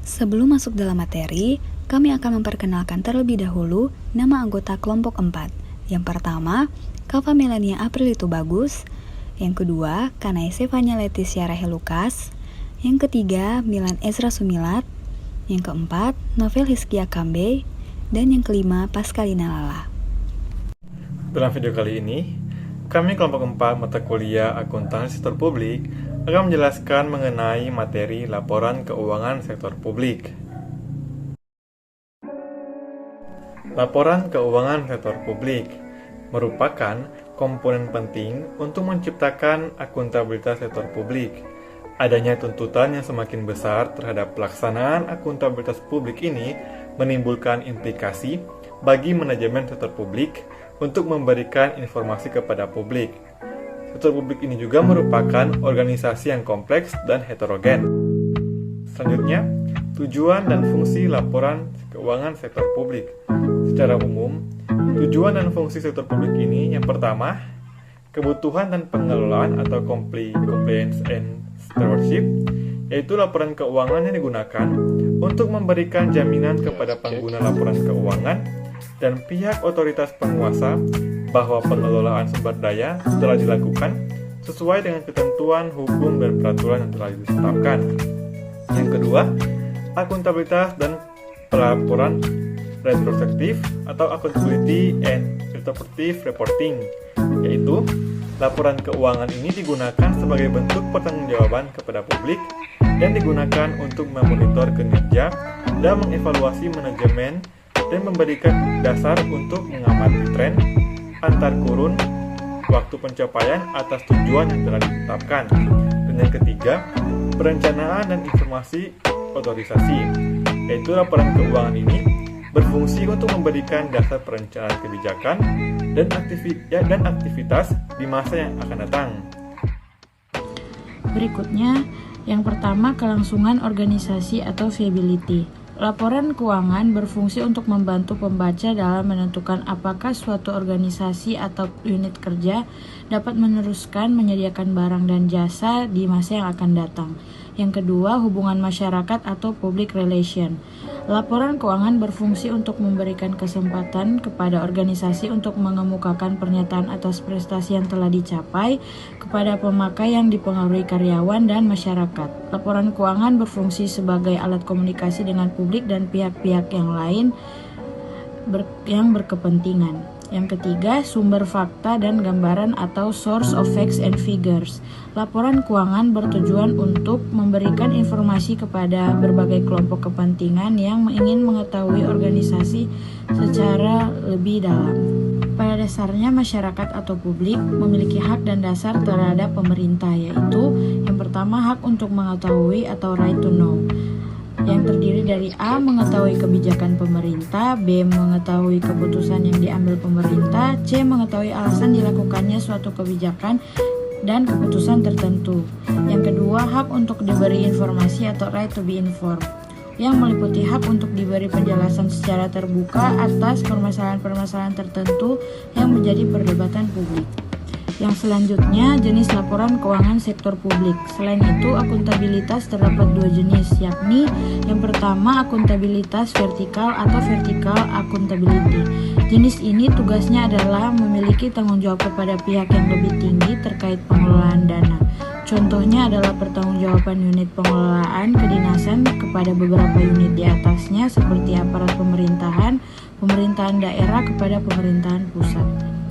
Sebelum masuk dalam materi, kami akan memperkenalkan terlebih dahulu nama anggota kelompok 4. Yang pertama, Kava Melania Aprilitu Bagus. Yang kedua, Kanai Stefania Leticia Rahel Lukas. Yang ketiga, Milan Ezra Sumilat. Yang keempat, Novel Hiskia Kambe. Dan yang kelima, Pascalina Lala. Dalam video kali ini, kami kelompok 4 mata kuliah akuntansi sektor publik akan menjelaskan mengenai materi laporan keuangan sektor publik. Laporan keuangan sektor publik merupakan komponen penting untuk menciptakan akuntabilitas sektor publik. Adanya tuntutan yang semakin besar terhadap pelaksanaan akuntabilitas publik ini menimbulkan implikasi bagi manajemen sektor publik untuk memberikan informasi kepada publik. Sektor publik ini juga merupakan organisasi yang kompleks dan heterogen. Selanjutnya, tujuan dan fungsi laporan keuangan sektor publik. Secara umum, tujuan dan fungsi sektor publik ini yang pertama, kebutuhan dan pengelolaan atau compliance and stewardship, yaitu laporan keuangan yang digunakan untuk memberikan jaminan kepada pengguna laporan keuangan dan pihak otoritas penguasa bahwa pengelolaan sumber daya telah dilakukan sesuai dengan ketentuan hukum dan peraturan yang telah ditetapkan. Yang kedua, akuntabilitas dan pelaporan retrospektif atau accountability and retrospective reporting, yaitu laporan keuangan ini digunakan sebagai bentuk pertanggungjawaban kepada publik dan digunakan untuk memonitor kinerja dan mengevaluasi manajemen dan memberikan dasar untuk mengamati tren antar kurun waktu pencapaian atas tujuan yang telah ditetapkan. Dan yang ketiga, perencanaan dan informasi otorisasi, yaitu laporan keuangan ini berfungsi untuk memberikan dasar perencanaan kebijakan dan aktivitas di masa yang akan datang. Berikutnya, yang pertama, kelangsungan organisasi atau viability. Laporan keuangan berfungsi untuk membantu pembaca dalam menentukan apakah suatu organisasi atau unit kerja dapat meneruskan menyediakan barang dan jasa di masa yang akan datang. Yang kedua, hubungan masyarakat atau public relation. Laporan keuangan berfungsi untuk memberikan kesempatan kepada organisasi untuk mengemukakan pernyataan atas prestasi yang telah dicapai kepada pemakai yang dipengaruhi karyawan dan masyarakat. Laporan keuangan berfungsi sebagai alat komunikasi dengan publik dan pihak-pihak yang lain yang berkepentingan. Yang ketiga, sumber fakta dan gambaran atau source of facts and figures. Laporan keuangan bertujuan untuk memberikan informasi kepada berbagai kelompok kepentingan yang ingin mengetahui organisasi secara lebih dalam. Pada dasarnya, masyarakat atau publik memiliki hak dan dasar terhadap pemerintah, yaitu yang pertama, hak untuk mengetahui atau right to know, yang terdiri dari A. Mengetahui kebijakan pemerintah, B. Mengetahui keputusan yang diambil pemerintah, C. Mengetahui alasan dilakukannya suatu kebijakan dan keputusan tertentu. Yang kedua, hak untuk diberi informasi atau right to be informed, yang meliputi hak untuk diberi penjelasan secara terbuka atas permasalahan-permasalahan tertentu yang menjadi perdebatan publik. Yang selanjutnya, jenis laporan keuangan sektor publik. Selain itu, akuntabilitas terdapat dua jenis, yakni yang pertama, akuntabilitas vertikal atau vertical accountability. Jenis ini tugasnya adalah memiliki tanggung jawab kepada pihak yang lebih tinggi terkait pengelolaan dana. Contohnya adalah pertanggungjawaban unit pengelolaan kedinasan kepada beberapa unit di atasnya seperti aparat pemerintahan, pemerintahan daerah kepada pemerintahan pusat.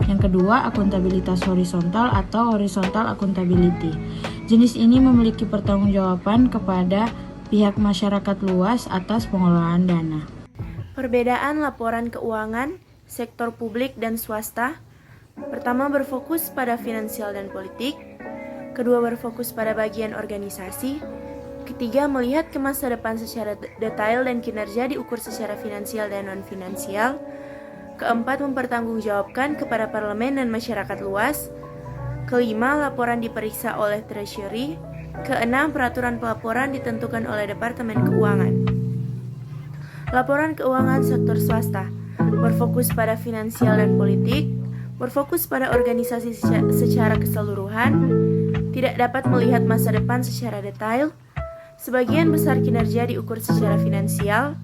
Yang kedua, akuntabilitas horizontal atau horizontal accountability. Jenis ini memiliki pertanggungjawaban kepada pihak masyarakat luas atas pengelolaan dana. Perbedaan laporan keuangan sektor publik dan swasta. Pertama, berfokus pada finansial dan politik. Kedua, berfokus pada bagian organisasi. Ketiga, melihat ke masa depan secara detail dan kinerja diukur secara finansial dan non-finansial. Keempat, mempertanggungjawabkan kepada parlemen dan masyarakat luas. Kelima, laporan diperiksa oleh Treasury. Keenam, peraturan pelaporan ditentukan oleh Departemen Keuangan. Laporan keuangan sektor swasta berfokus pada finansial dan politik, berfokus pada organisasi secara keseluruhan, tidak dapat melihat masa depan secara detail, Sebagian besar kinerja diukur secara finansial,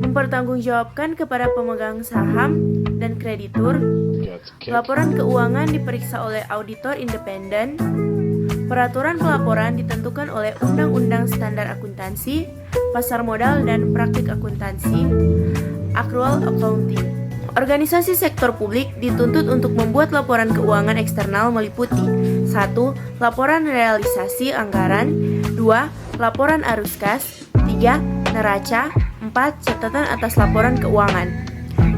mempertanggungjawabkan kepada pemegang saham dan kreditur. Laporan keuangan diperiksa oleh auditor independen. Peraturan pelaporan ditentukan oleh Undang-Undang Standar Akuntansi, Pasar Modal dan Praktik Akuntansi, Accrual Accounting. Organisasi sektor publik dituntut untuk membuat laporan keuangan eksternal meliputi 1. Laporan realisasi anggaran 2. Laporan arus kas 3. Neraca 4. Catatan atas laporan keuangan.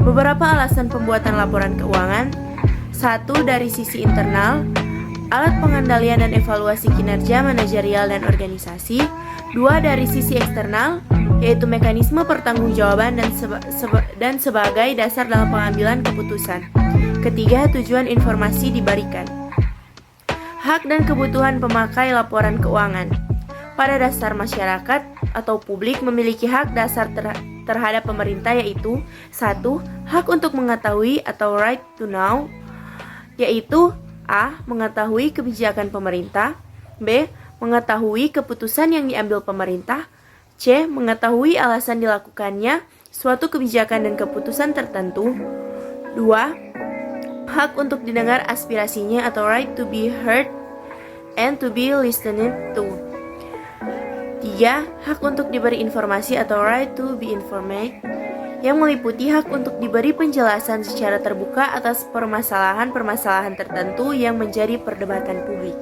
Beberapa alasan pembuatan laporan keuangan: 1. Dari sisi internal, alat pengendalian dan evaluasi kinerja manajerial dan organisasi. 2. Dari sisi eksternal, yaitu mekanisme pertanggungjawaban dan sebagai dasar dalam pengambilan keputusan. 3. Tujuan informasi diberikan. Hak dan kebutuhan pemakai laporan keuangan. Pada dasar masyarakat atau publik memiliki hak dasar terhadap pemerintah, yaitu 1. Hak untuk mengetahui atau right to know, yaitu A. Mengetahui kebijakan pemerintah, B. Mengetahui keputusan yang diambil pemerintah, C. Mengetahui alasan dilakukannya suatu kebijakan dan keputusan tertentu. 2. Hak untuk didengar aspirasinya atau right to be heard and to be listened to. 3. Hak untuk diberi informasi atau right to be informed, yang meliputi hak untuk diberi penjelasan secara terbuka atas permasalahan-permasalahan tertentu yang menjadi perdebatan publik.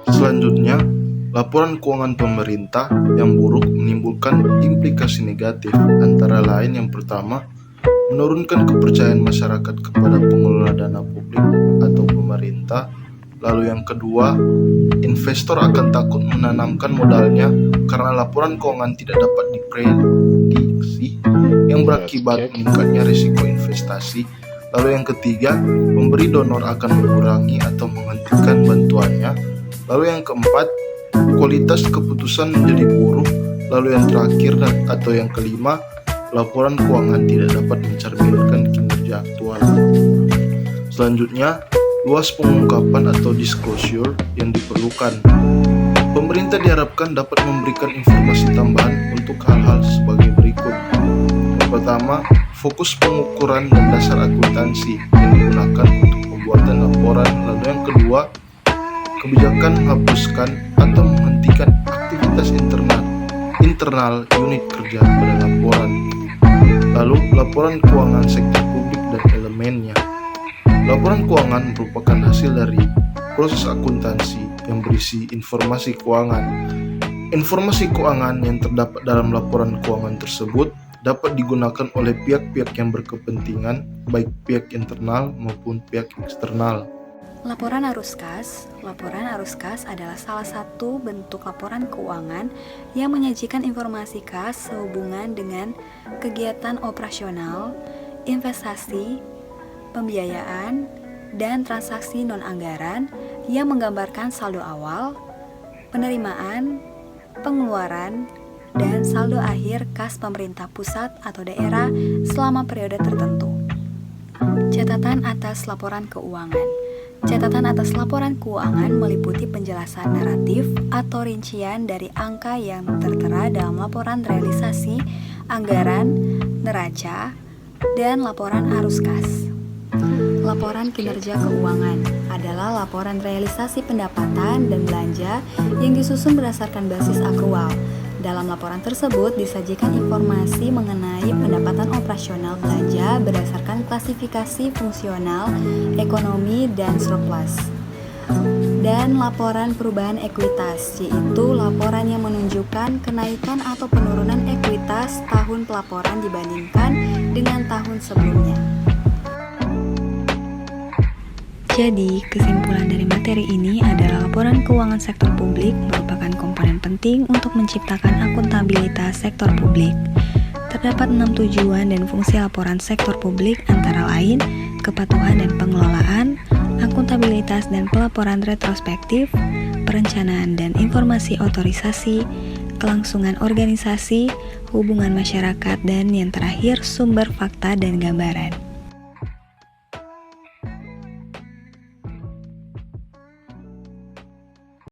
Selanjutnya, laporan keuangan pemerintah yang buruk menimbulkan implikasi negatif, antara lain yang pertama, menurunkan kepercayaan masyarakat kepada pengelola dana publik atau pemerintah. Lalu yang kedua, investor akan takut menanamkan modalnya karena laporan keuangan tidak dapat diprediksi, yang berakibat meningkatnya risiko investasi. Lalu yang ketiga, pemberi donor akan mengurangi atau menghentikan bantuannya. Lalu yang keempat, kualitas keputusan menjadi buruk. Lalu yang terakhir atau yang kelima, laporan keuangan tidak dapat mencerminkan kinerja aktual. Selanjutnya, luas pengungkapan atau disclosure yang diperlukan. Pemerintah diharapkan dapat memberikan informasi tambahan untuk hal-hal sebagai berikut. Yang pertama, fokus pengukuran dan dasar akuntansi yang digunakan untuk pembuatan laporan. Lalu yang kedua, kebijakan menghapuskan atau menghentikan aktivitas internal unit kerja pada laporan. Lalu, laporan keuangan sektor publik dan elemennya. Laporan keuangan merupakan hasil dari proses akuntansi yang berisi informasi keuangan. Informasi keuangan yang terdapat dalam laporan keuangan tersebut dapat digunakan oleh pihak-pihak yang berkepentingan, baik pihak internal maupun pihak eksternal. Laporan arus kas. Laporan arus kas adalah salah satu bentuk laporan keuangan yang menyajikan informasi kas sehubungan dengan kegiatan operasional, investasi, pembiayaan, dan transaksi non-anggaran yang menggambarkan saldo awal, penerimaan, pengeluaran, dan saldo akhir kas pemerintah pusat atau daerah selama periode tertentu. Catatan atas laporan keuangan. Catatan atas laporan keuangan meliputi penjelasan naratif atau rincian dari angka yang tertera dalam laporan realisasi, anggaran, neraca, dan laporan arus kas. Laporan kinerja keuangan adalah laporan realisasi pendapatan dan belanja yang disusun berdasarkan basis akrual. Dalam laporan tersebut disajikan informasi mengenai pendapatan operasional belanja berdasarkan klasifikasi fungsional, ekonomi, dan surplus. Dan laporan perubahan ekuitas, yaitu laporan yang menunjukkan kenaikan atau penurunan ekuitas tahun pelaporan dibandingkan dengan tahun sebelumnya. Jadi, kesimpulan dari materi ini adalah laporan keuangan sektor publik merupakan komponen penting untuk menciptakan akuntabilitas sektor publik. Terdapat 6 tujuan dan fungsi laporan sektor publik antara lain kepatuhan dan pengelolaan, akuntabilitas dan pelaporan retrospektif, perencanaan dan informasi otorisasi, kelangsungan organisasi, hubungan masyarakat, dan yang terakhir sumber fakta dan gambaran.